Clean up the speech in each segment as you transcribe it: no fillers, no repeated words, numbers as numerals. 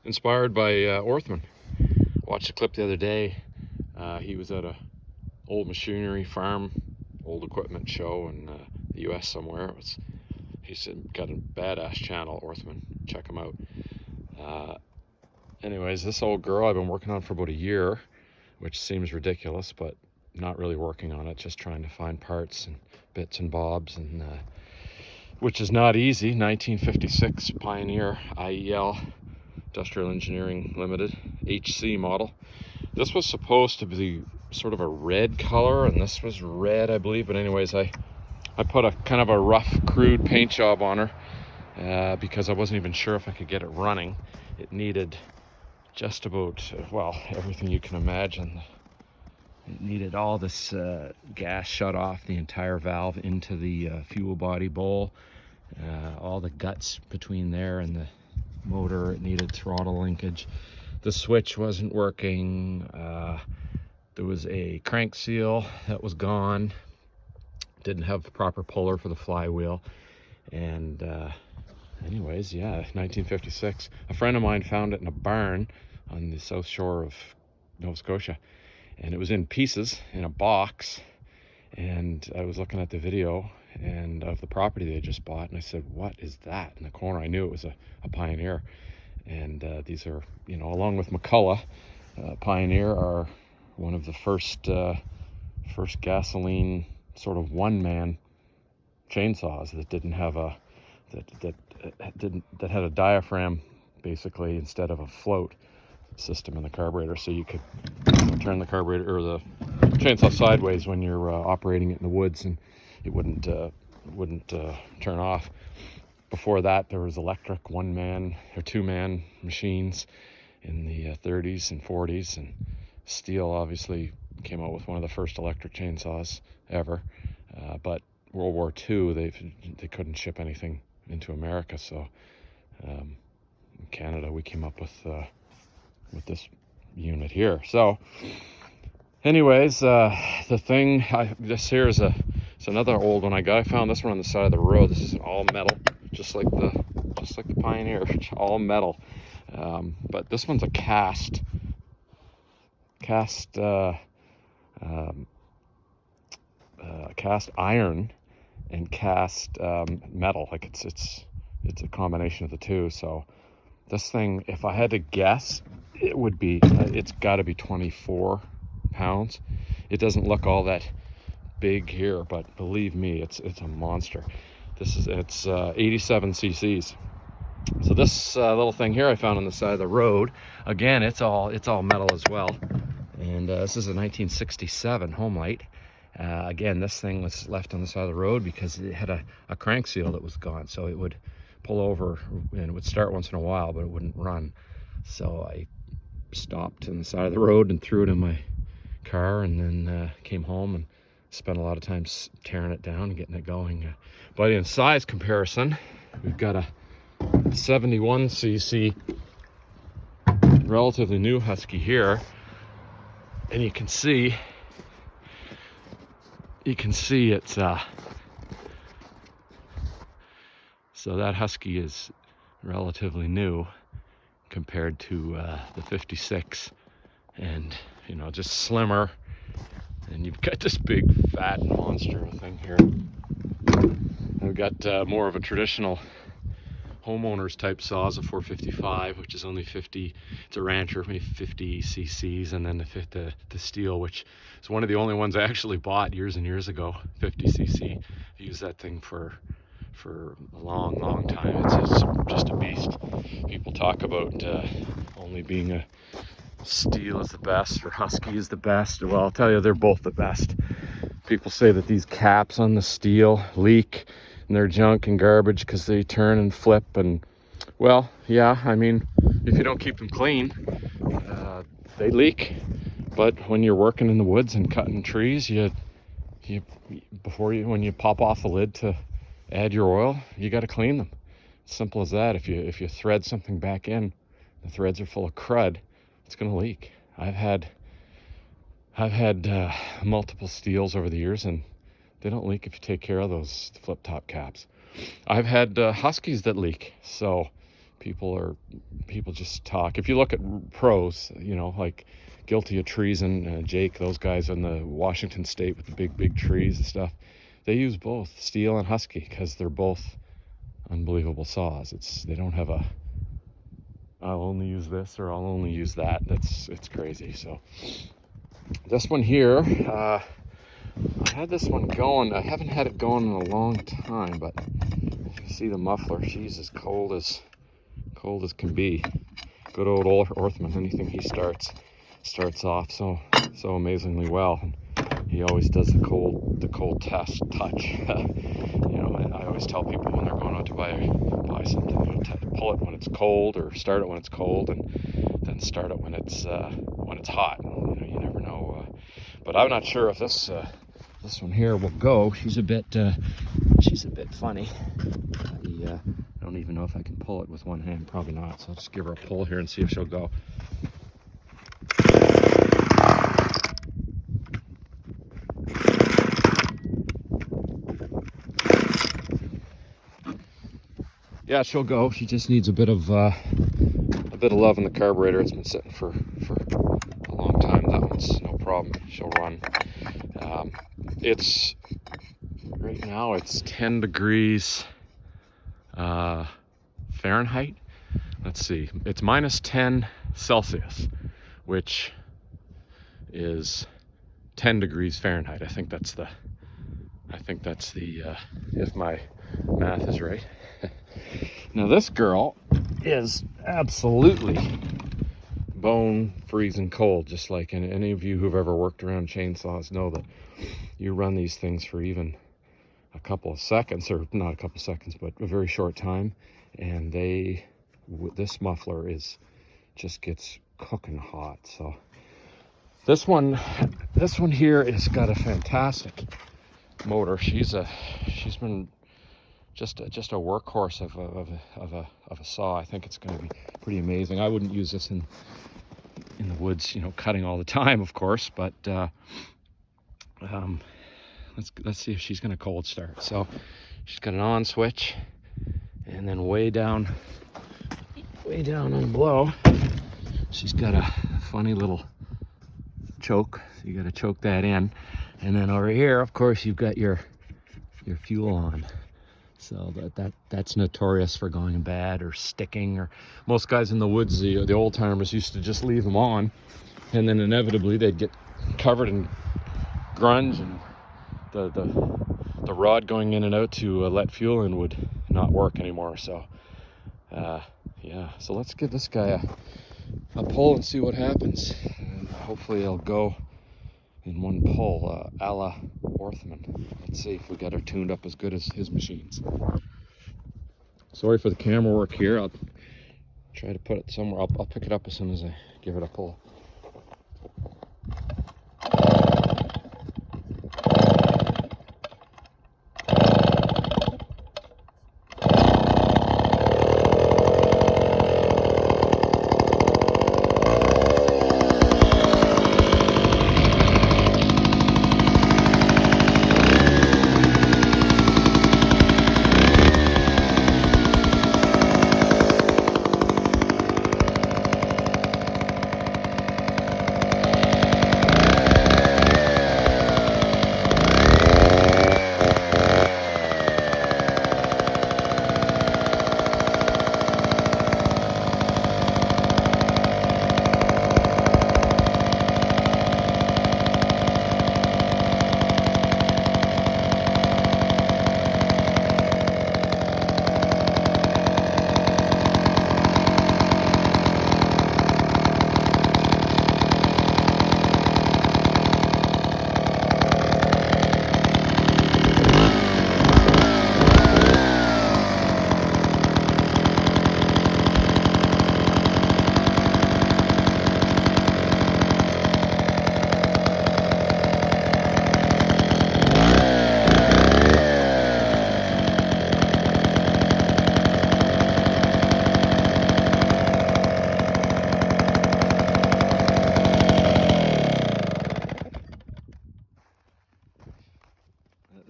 Inspired by Orthman. Watched a clip the other day. He was at a old machinery farm, old equipment show in the US somewhere. He's got a badass channel, Orthman. Check him out. Anyways, this old girl I've been working on for about a year, which seems ridiculous, but not really working on it, just trying to find parts and bits and bobs, and which is not easy. 1956 Pioneer IEL, Industrial Engineering Limited, HC model. This was supposed to be sort of a red color, and this was red, I believe. But anyways, I put a kind of a rough, crude paint job on her because I wasn't even sure if I could get it running. It needed just about, well, everything you can imagine. It needed all this gas shut off, the entire valve into the fuel body bowl, all the guts between there and the motor. It needed throttle linkage. The switch wasn't working. There was a crank seal that was gone. Didn't have the proper puller for the flywheel. And anyways, yeah, 1956. A friend of mine found it in a barn on the south shore of Nova Scotia. And it was in pieces, in a box. And I was looking at the video and of the property they just bought, and I said, what is that in the corner? I knew it was a Pioneer. And these are, you know, along with McCulloch, Pioneer are one of the first gasoline sort of one-man chainsaws that didn't have a that had a diaphragm basically instead of a float system in the carburetor, so you could turn the carburetor or the chainsaw sideways when you're operating it in the woods, and it wouldn't turn off. Before that, there was electric one-man or two-man machines in the 30s and 40s, and Stihl obviously came out with one of the first electric chainsaws ever. But World War II, they couldn't ship anything into America, so in Canada we came up with this unit here. So, anyways, the thing this here is it's another old one I got. I found this one on the side of the road. This is an all metal. Just like the Pioneer, all metal. But this one's a cast iron and cast metal. Like it's a combination of the two. So this thing, if I had to guess, it's got to be 24 pounds. It doesn't look all that big here, but believe me, it's a monster. It's 87 cc's. So this little thing here I found on the side of the road, again, it's all metal as well. And this is a 1967 Homelite. Again, this thing was left on the side of the road because it had a crank seal that was gone. So it would pull over and it would start once in a while, but it wouldn't run. So I stopped on the side of the road and threw it in my car, and then came home and spent a lot of time tearing it down and getting it going. But in size comparison, we've got a 71 cc relatively new Husky here, and you can see it's so that Husky is relatively new compared to the 56, and you know, just slimmer. And you've got this big fat monster thing here. I've got more of a traditional homeowners type saws, a 455, which is only 50. It's a Rancher, maybe 50 cc's, and then the Stihl, which is one of the only ones I actually bought years and years ago. 50 cc. I used that thing for a long time. It's just a beast. People talk about only being a Stihl is the best or Husky is the best. Well, I'll tell you, they're both the best. People say that these caps on the Stihl leak and they're junk and garbage because they turn and flip, and well, yeah, I mean, if you don't keep them clean, they leak. But when you're working in the woods and cutting trees, when you pop off the lid to add your oil, you got to clean them. Simple as that. If you thread something back in, the threads are full of crud, it's going to leak. I've had multiple Stihls over the years, and they don't leak if you take care of those flip top caps. I've had Huskies that leak, so People just talk. If you look at pros, like Guilty of Treason, Jake, those guys in the Washington State with the big trees and stuff, they use both Steel and Husky because they're both unbelievable saws. They don't have a I'll only use this or I'll only use that. It's crazy. So this one here, I had this one going. I haven't had it going in a long time, but if you see the muffler, she's as cold as can be. Good old Orthman. Anything he starts off so amazingly well. And he always does the cold test touch. I always tell people when they're going out to buy something, pull it when it's cold, or start it when it's cold, and then start it when it's hot. You never know. But I'm not sure if this one here will go. She's a bit funny. I don't even know if I can pull it with one hand. Probably not. So I'll just give her a pull here and see if she'll go. Yeah, she'll go. She just needs a bit of love in the carburetor. It's been sitting for a long time. That one's no problem. She'll run. It's right now. It's 10 degrees Fahrenheit. Let's see. It's minus 10 Celsius, which is 10 degrees Fahrenheit. I think that's the if my math is right. Now this girl is absolutely bone freezing cold, just like any of you who've ever worked around chainsaws know that you run these things for even a couple of seconds, or not a couple of seconds, but a very short time, and this muffler just gets cooking hot. So this one here has got a fantastic motor. She's been just a workhorse of a saw. I think it's going to be pretty amazing. I wouldn't use this in the woods, cutting all the time, of course, but let's see if she's going to cold start. So she's got an on switch, and then way down on blow, she's got a funny little choke. So you got to choke that in, and then over here, of course, you've got your fuel on. So that's notorious for going bad or sticking. Or most guys in the woods, the old timers used to just leave them on, and then inevitably they'd get covered in grunge, and the rod going in and out to let fuel in would not work anymore. So yeah, so let's give this guy a pull and see what happens. And hopefully it'll go in one pull, a la Orthman. Let's see if we got her tuned up as good as his machines. Sorry for the camera work here. I'll try to put it somewhere. I'll pick it up as soon as I give it a pull.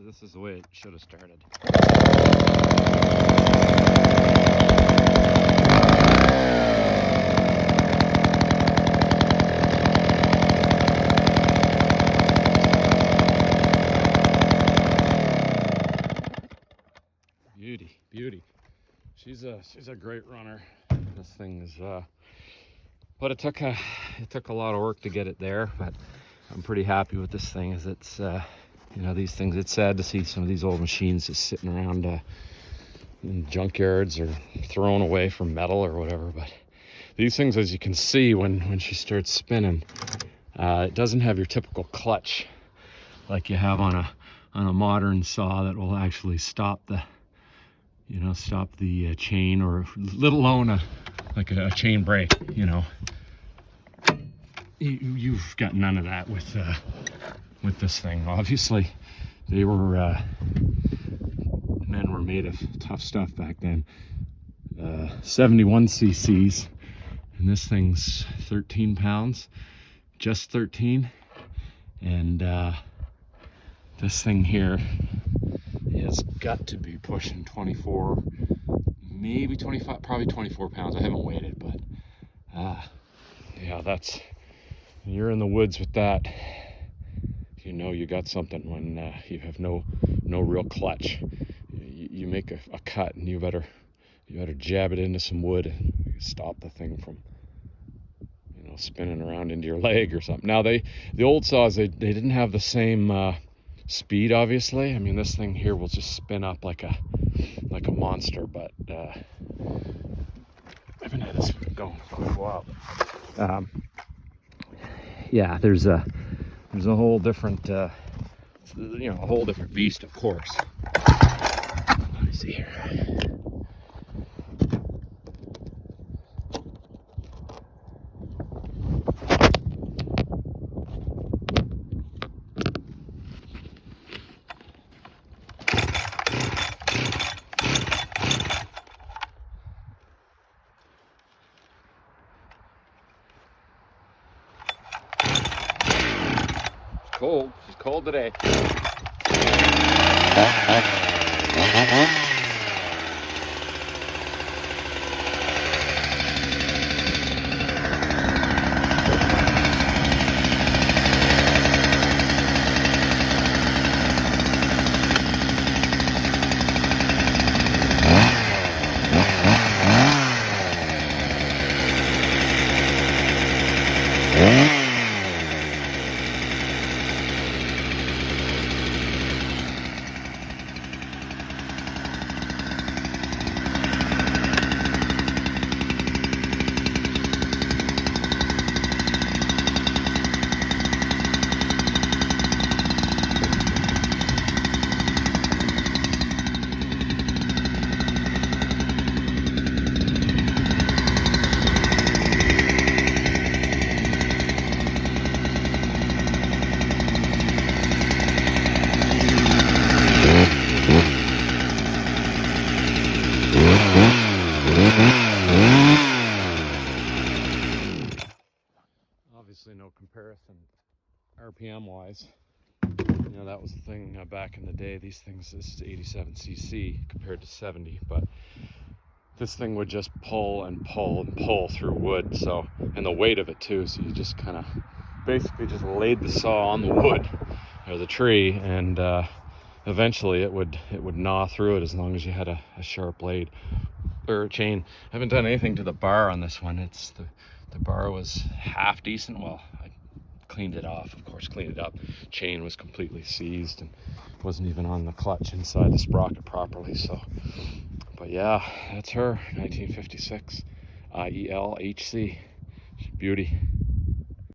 This is the way it should have started. she's a great runner. This thing is, but it took a lot of work to get it there. But I'm pretty happy with this thing. As it's, you know, these things. It's sad to see some of these old machines just sitting around in junkyards or thrown away for metal or whatever. But these things, as you can see, when she starts spinning, it doesn't have your typical clutch like you have on a modern saw that will actually stop the, you know, stop the chain, or let alone like a chain brake. You know, you've got none of that with this thing. Obviously, they were men were made of tough stuff back then. 71 cc's, and this thing's 13 pounds, just 13, and this thing here has got to be pushing 24, maybe 25, probably 24 pounds. I haven't weighed it, but yeah, that's, when you're in the woods with that, you know you got something. When you have no real clutch, you make a cut, and you better jab it into some wood and stop the thing from, you know, spinning around into your leg or something. Now the old saws, they didn't have the same speed, obviously. I mean, this thing here will just spin up like a monster. But I've been at this going for quite a while. Yeah, there's a whole different, you know, a whole different beast, of course. Let me see here. Cold. She's cold today. Obviously no comparison RPM wise. You know, that was the thing back in the day. These things, this is 87 cc compared to 70, but this thing would just pull and pull and pull through wood. So, and the weight of it too, so you just kind of basically just laid the saw on the wood or the tree, and eventually it would gnaw through it, as long as you had a sharp blade or a chain. I haven't done anything to the bar on this one. It's the bar was half decent. Well, I cleaned it off, of course, cleaned it up. Chain was completely seized and wasn't even on the clutch inside the sprocket properly. So, but yeah, that's her 1956 IEL HC. Beauty.